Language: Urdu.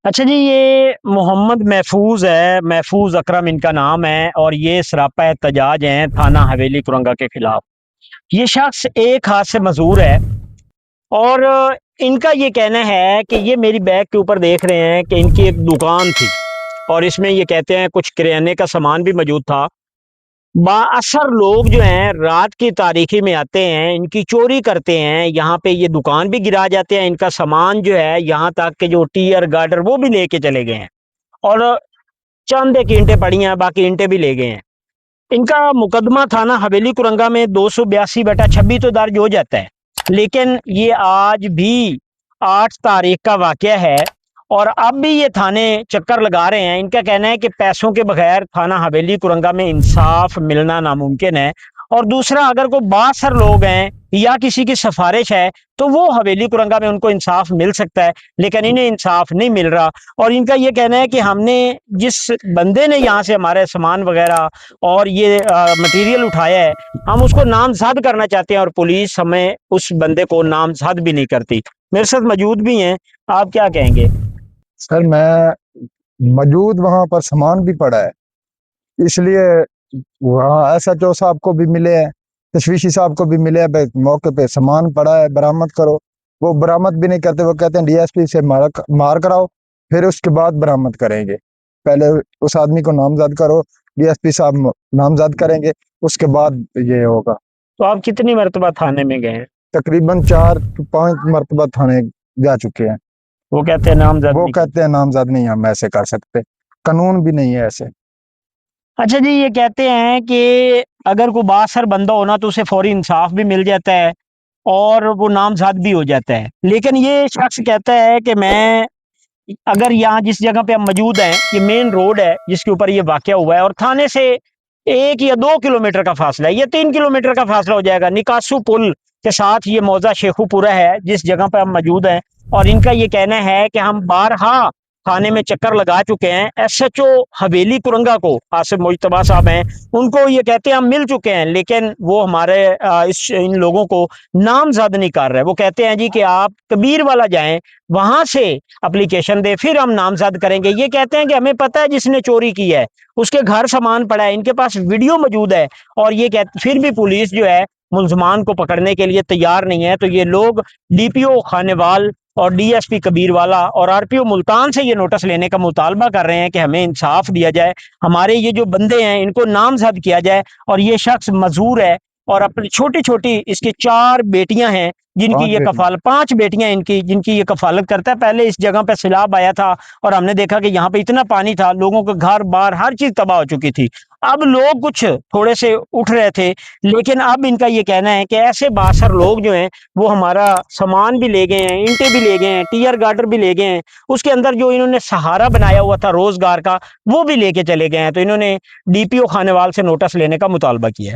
اچھا جی، یہ محمد محفوظ ہے، محفوظ اکرم ان کا نام ہے، اور یہ سراپا احتجاج ہیں تھانہ حویلی کرنگا کے خلاف۔ یہ شخص ایک ہاتھ سے معذور ہے، اور ان کا یہ کہنا ہے کہ یہ میری بیگ کے اوپر دیکھ رہے ہیں کہ ان کی ایک دکان تھی، اور اس میں یہ کہتے ہیں کچھ کریانے کا سامان بھی موجود تھا۔ بااثر لوگ جو ہیں رات کی تاریکی میں آتے ہیں، ان کی چوری کرتے ہیں، یہاں پہ یہ دکان بھی گرا جاتے ہیں، ان کا سامان جو ہے یہاں تک کہ جو ٹیئر گارڈر وہ بھی لے کے چلے گئے ہیں، اور چند ایک اینٹیں پڑی ہیں، باقی اینٹیں بھی لے گئے ہیں۔ ان کا مقدمہ تھانہ حویلی کرنگا میں 282/26 تو درج ہو جاتا ہے، لیکن یہ آج بھی 8 تاریخ کا واقعہ ہے، اور اب بھی یہ تھانے چکر لگا رہے ہیں۔ ان کا کہنا ہے کہ پیسوں کے بغیر تھانہ حویلی کرنگا میں انصاف ملنا ناممکن ہے، اور دوسرا اگر کوئی بااثر لوگ ہیں یا کسی کی سفارش ہے تو وہ حویلی کرنگا میں ان کو انصاف مل سکتا ہے، لیکن انہیں انصاف نہیں مل رہا۔ اور ان کا یہ کہنا ہے کہ ہم نے جس بندے نے یہاں سے ہمارے سامان وغیرہ اور یہ مٹیریل اٹھایا ہے، ہم اس کو نامزد کرنا چاہتے ہیں، اور پولیس ہمیں اس بندے کو نامزد بھی نہیں کرتی۔ میرے ساتھ موجود بھی ہیں، آپ کیا کہیں گے؟ سر میں موجود وہاں پر سامان بھی پڑا ہے، اس لیے وہاں ایس ایچ او صاحب کو بھی ملے ہیں، تشویشی صاحب کو بھی ملے ہیں، بھائی موقع پہ سامان پڑا ہے برآمد کرو۔ وہ برآمد بھی نہیں کرتے، وہ کہتے ہیں ڈی ایس پی سے مار کراؤ، پھر اس کے بعد برآمد کریں گے۔ پہلے اس آدمی کو نامزد کرو، ڈی ایس پی صاحب نامزد کریں گے، اس کے بعد یہ ہوگا۔ تو آپ کتنی مرتبہ تھانے میں گئے ہیں؟ تقریباً 4-5 مرتبہ تھانے جا چکے ہیں۔ وہ کہتے ہیں نامزد وہ نہیں کہتے ہیں نامزد نہیں ہم ایسے کر سکتے، قانون بھی نہیں ہے ایسے۔ اچھا جی، یہ کہتے ہیں کہ اگر کوئی بااثر بندہ ہونا تو اسے فوری انصاف بھی مل جاتا ہے اور وہ نامزد بھی ہو جاتا ہے، لیکن یہ شخص کہتا ہے کہ میں اگر یہاں جس جگہ پہ ہم موجود ہیں، یہ مین روڈ ہے جس کے اوپر یہ واقعہ ہوا ہے، اور تھانے سے 1 یا 2 کلومیٹر کا فاصلہ ہے، یہ 3 کلومیٹر کا فاصلہ ہو جائے گا۔ نکاسو پل کے ساتھ یہ موضع شیخو پورہ ہے جس جگہ پہ ہم موجود ہیں، اور ان کا یہ کہنا ہے کہ ہم بارہا تھانے میں چکر لگا چکے ہیں۔ ایس ایچ او حویلی کرنگا کو آصف مجتبیٰ صاحب ہیں، ان کو یہ کہتے ہیں ہم مل چکے ہیں، لیکن وہ ہمارے ان لوگوں کو نامزد نہیں کر رہے۔ وہ کہتے ہیں جی کہ آپ کبیر والا جائیں، وہاں سے اپلیکیشن دے، پھر ہم نامزد کریں گے۔ یہ کہتے ہیں کہ ہمیں پتہ ہے جس نے چوری کی ہے اس کے گھر سامان پڑا ہے، ان کے پاس ویڈیو موجود ہے، اور یہ پھر بھی پولیس جو ہے ملزمان کو پکڑنے کے لیے تیار نہیں ہے۔ تو یہ لوگ ڈی پی او خانیوال اور ڈی ایس پی کبیر والا اور آر پی او ملتان سے یہ نوٹس لینے کا مطالبہ کر رہے ہیں کہ ہمیں انصاف دیا جائے، ہمارے یہ جو بندے ہیں ان کو نامزد کیا جائے، اور یہ شخص معذور ہے، اور اپنی چھوٹی چھوٹی اس کی 4 بیٹیاں ہیں جن کی یہ کفالت، 5 بیٹیاں ان کی جن کی یہ کفالت کرتا ہے۔ پہلے اس جگہ پہ سیلاب آیا تھا اور ہم نے دیکھا کہ یہاں پہ اتنا پانی تھا، لوگوں کے گھر بار ہر چیز تباہ ہو چکی تھی۔ اب لوگ کچھ تھوڑے سے اٹھ رہے تھے، لیکن اب ان کا یہ کہنا ہے کہ ایسے بااثر لوگ جو ہیں وہ ہمارا سامان بھی لے گئے ہیں، اینٹیں بھی لے گئے ہیں، ٹیئر گارڈر بھی لے گئے ہیں، اس کے اندر جو انہوں نے سہارا بنایا ہوا تھا روزگار کا وہ بھی لے کے چلے گئے ہیں۔ تو انہوں نے ڈی پی او خانیوال سے نوٹس لینے کا مطالبہ کیا ہے۔